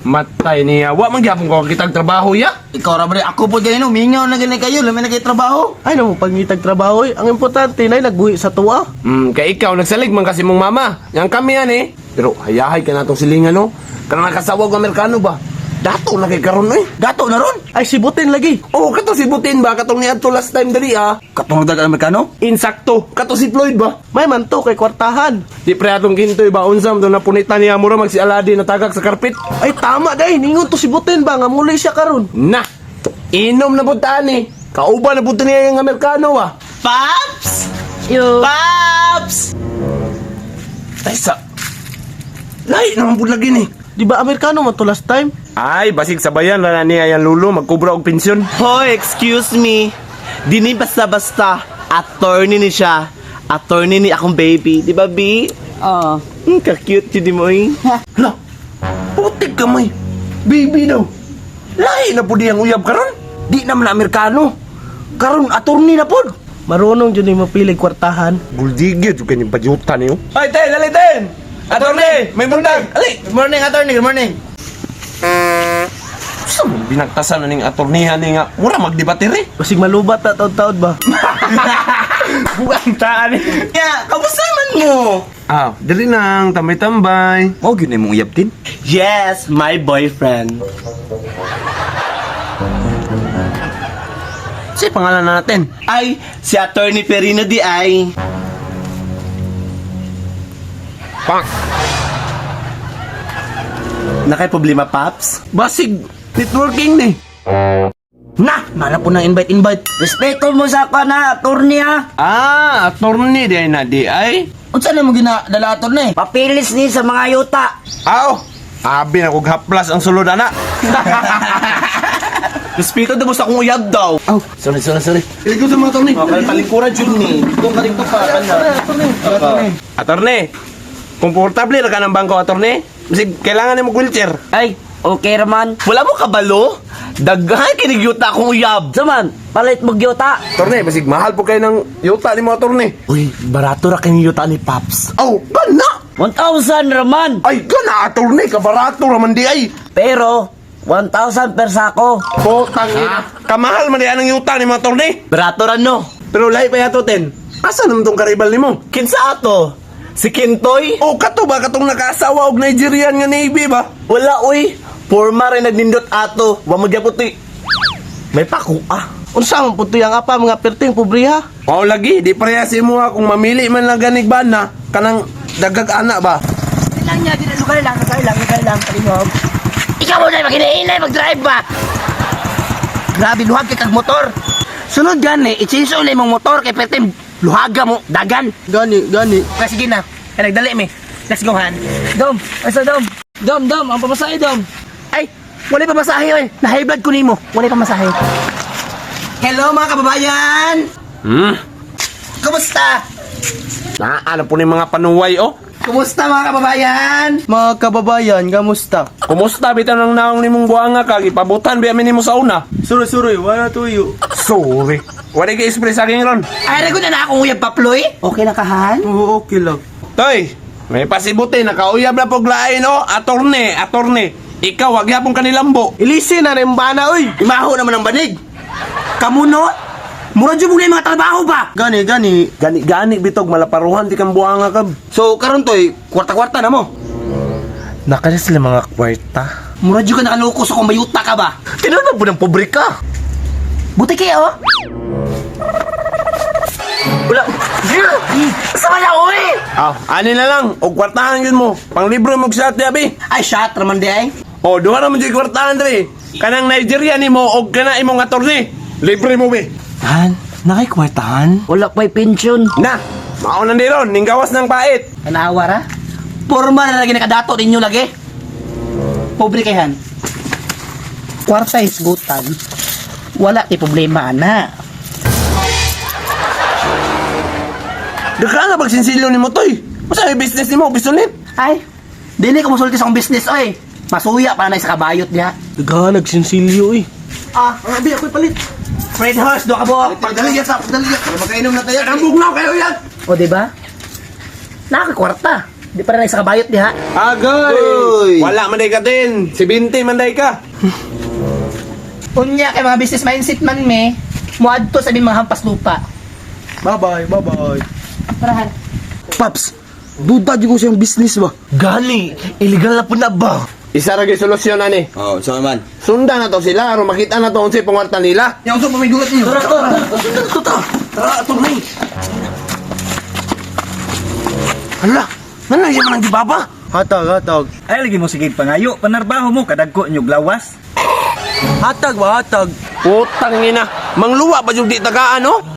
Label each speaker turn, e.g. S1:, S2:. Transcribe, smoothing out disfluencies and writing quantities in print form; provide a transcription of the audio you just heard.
S1: Matay niya. Wa man gyapon ko kitag trabaho ya.
S2: Ikaw ra bre, ako po ganino, mingaw na ganyan kayo, lamin na kayo trabaho.
S3: Ay namo pangitag trabaho eh. Ang importante nay nagbuhi sa tuwa.
S1: Kay ikaw nagsalig man kasi mong mama. Yang kami yan eh. Pero hayahay ka natong silingan no. Kanang nakasawag Amerikano ba? Dato na kay karon eh.
S2: Dato na ron.
S3: Ay sibutin lagi.
S1: Oh, kato si Butin ba? Katong niya to last time dali ah.
S2: Katong dagang Amerikano?
S1: Insakto. Kato si Floyd ba?
S3: May man to kay kwartahan.
S1: Di pre atong kintoy ba unsam do napunitan niya mura mag si Aladdin na tagak sa karpet.
S3: Ay tama day, ningon to sibutin ba nga muli siya karon.
S1: Na. Inom na butaan eh. Kauban na butan niya yung Amerikano ah.
S2: Paps!
S3: Yo.
S2: Paps!
S1: Ay sa. Lahi naman po lagi ni.
S3: Di ba Amerikano man to last time?
S1: Ay, basig sabayan na niya yan lulo magkubra og pensyon.
S2: Hoy, excuse me. Dini basta-basta. Attorney ni siya. Attorney ni akong baby. Di ba, B? Oo. Ka-cute yun di mo eh.
S1: Hala. Putik ka may. Baby daw. Lahi na po diyang uyab karon. Di naman na Amerikano. Karon attorney na po.
S3: Marunong jud ni mapili kwartahan.
S1: Guldigid yung kanyang pajuta niyo. Ay, ten! Ali, ten! Attorney! May bundag! Ali!
S2: Good morning, attorney. Good morning.
S1: Saan mo binagtasan na ning attorneyhan ni nga? Mura magdebatir eh.
S3: Basig malubat ta taud-taud ba?
S1: Bukan taan eh.
S2: Yeah, kamusta man mo?
S1: Ah, dali nang tambay-tambay.
S2: Oh, yun mong uyab din? Yes, my boyfriend.
S1: Sige, pangalan na natin.
S2: Ay, si attorney Perino di ay.
S1: Pang!
S2: Nakay problema, Paps?
S1: Basig, networking ni.
S2: Na, mana po ng invite. Respeto mo sa ka na, attorney ha.
S1: Ah, attorney di ay na di ay.
S2: Unsa na mo ginadala attorney? Papilis ni sa mga yuta.
S1: Aw! Abi na kog haplas ang sulod ana.
S2: Respeto daw mo sa kong uyab daw.
S1: Aw, sorry. Iligo sa mga attorney.
S2: Okay, palingkuran yun ni. Itong kaling to pa, kanya.
S1: Attorney, komportable ra ka ng bangko, attorney? Basig, kailangan ni mo wheelchair.
S2: Ay, okay raman. Wala mo kabalo? Daghan kinigyuta akong uyab. Saman, palit mo gyuta.
S1: Attorney, basig mahal po kayo ng yuta ni mo, attorney.
S2: Uy, barato ra kinigyuta ni Paps.
S1: Aw, gana!
S2: 1,000 raman.
S1: Ay, gana, attorney, kabarato raman di ay.
S2: Pero, 1,000 per sako.
S1: Potang ina. Kamahal man di anang yuta ni mo, attorney.
S2: Barato ra no.
S1: Pero lahi pa yato, ten. Asa naman tong karibal ni mo?
S2: Kinsa ato? Si Kintoy?
S1: Oh, kato ba katong nakaasawa og Nigerian nga Navy ba?
S2: Wala uy. Forma rin nagnindot ato. Wa mo puti. May paku ah.
S3: Unsa man puto yang apa mga perting pobriha?
S1: Mao lagi, di pareha si mo kung mamili man lang ganig ba na kanang dagag anak ba?
S4: Lang niya, lugar lang, kalingog. Ikaw mo na maghinay mag-drive ba? Grabe, luhag kay kag motor. Sunod gani, itsinso ulit mong motor kay pertim, luhaga mo, dagan.
S3: Gani.
S4: Kaya sige na, kaya nagdali mi. Let's go, Han. Dom, asa Dom? Dom, ang pamasahe, Dom. Ay, wala pa masahe, oy. Na-high blood ko nimo. Wala pa masahe. Hello, mga kababayan. Kumusta?
S1: Ano po ni mga panuway oh?
S4: Kumusta, mga kababayan?
S3: Mga kababayan, kamusta?
S1: Kumusta bitaw nang naong nimong buanga kag ipabutan biya nimo sa una?
S3: Suroy, wala tuyo.
S1: Sorry. Wala kay express sa akin ron.
S4: Ay, rago na akong uyab paploy. Okay na ka, Han?
S3: Oo, okay lang.
S1: Toy, may pasibuti nakauyab na pog lain oh, attorney. Ikaw wag yapon kanilambo.
S3: Ilisi na rin bana, oy.
S4: Imaho naman ang banig. Kamu no? Mura dyan mo na yung mga trabaho ba?
S3: Gani.
S1: Gani bitog malaparuhan di kang buanga kab.
S4: So, karon to'y kwarta-kwarta na mo.
S3: Nakala sila mga kwarta.
S4: Mura dyan ka nakaloko sa kung mayuta ka ba?
S2: Tinanong po ng pobre ka.
S4: Buti kayo, oh.
S2: Wala. Sama na uwi.
S1: Ani na lang, og kwartahan yun mo. Panglibro mo sa abi.
S4: Ay, shot naman di ay.
S1: O, duha naman dyan kwartahan dre. Kanang Nigeria ni mo, og kana imong attorney. Libre mo be.
S3: Han, nakikwartahan?
S2: Wala pa'y pensyon.
S1: Na, maunan di ron, ning gawas ng pait.
S4: Kanawa ra? Porma na lagi nakadato ninyo lagi. Pobre kay Han. Kwarta isgutan. Wala ti problema na.
S1: Daka nga pagsinsilyo ni mo toy. Masa yung business ni mo, bisulin.
S4: Ay, dili ko musulti sa akong business, oy. Masuya pa na sa kabayot niya.
S3: Daga, nagsinsilyo, eh.
S4: Ang abi, ako'y palit. Fred Horse, do ka bo.
S1: Pagdali yan. Para makainom na tayo. Ang bugnaw kayo yan.
S4: O, diba? Nakakakwarta. Di pa rin sa kabayot diha.
S1: Agay!
S2: Uy!
S1: Wala man day ka din. Si Binti man day ka.
S4: Unya kay mga business mindset man me, muadto sa mga hampas lupa.
S3: Bye-bye, bye-bye.
S4: Parahan.
S3: Paps, duda di ko siyang business ba?
S2: Gani, illegal na po na ba?
S1: Isa ra gyud solusyon ani.
S5: Oh, so man.
S1: Sundan na to sila aron makita na to unsay pangwarta nila.
S5: Yang usap pamigulat niyo.
S1: Tara, ato ni. Hala, nanay siya man ang gibaba.
S3: Hatag.
S5: Ay lagi mo sige pangayo, panarbaho mo kadagko nyog lawas.
S3: Hatag ba, hatag?
S1: Putang ina. Mangluwa ba yung di tagaan no?